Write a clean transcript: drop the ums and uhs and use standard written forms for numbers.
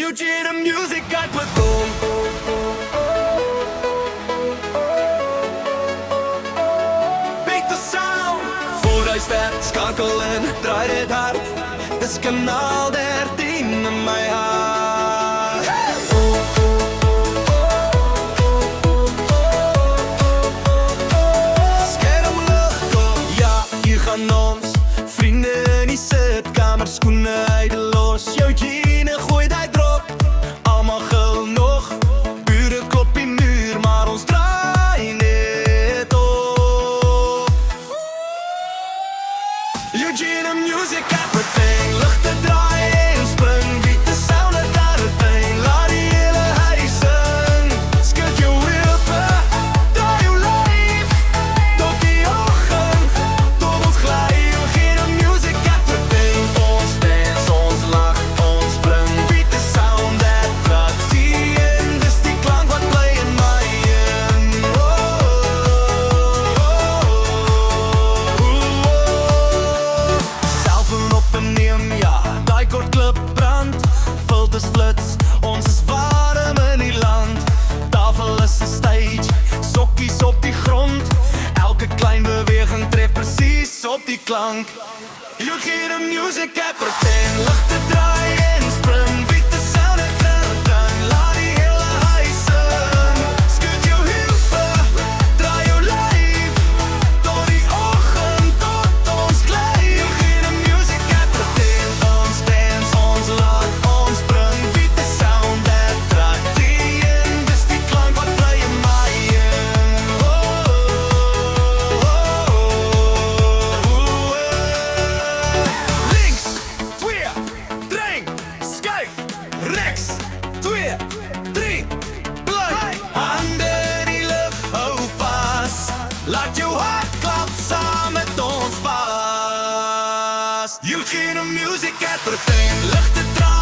Eugene Music uit beton. Beat the sound. Voor hy start, skakel in, draai dit hard. Dis kanaal 13 in my hart. Skerm lig op, ja, hier gaan ons. Vriende in die sitkamer, skoene uitlos. Eugene gooi die drop, almal gil nog. Bure klop die muur, maar ons draai net op. Eugene Music everything, ligte draai en spring. Beat the sound uit everything, laat die hele huis sing. Skud jou heupe, draai jou lyf, tot die oggend, tot ons glij. Eugene Music everything, ons dance, ons lach, ons spring. Beat the sound that drugs die in, dis die klank wat bly in my in. Selfoon op en neem, ja, die kort klip brand. Filters flits, ons is warm in die land. Tafel is 'n stage, sokkies op die grond. Elke klein beweging tref presies op die klank. Eugene Music everything, ligte draai en spring. Beat the sound uit everything, laat die hele huis sing. Skud jou heupe, draai jou lyf, tot die oggend, tot ons glij. Eugene Music everything, ons dance, ons lach, ons spring. Beat the sound that draait die in, dis die klank wat bly in my in. Links, 2, 3, skuif. Rechts, 2, 3, bly. Hande in die lug, hou vas. Laat jou hart klap saam met ons pas. Eugene Music everything, ligte draai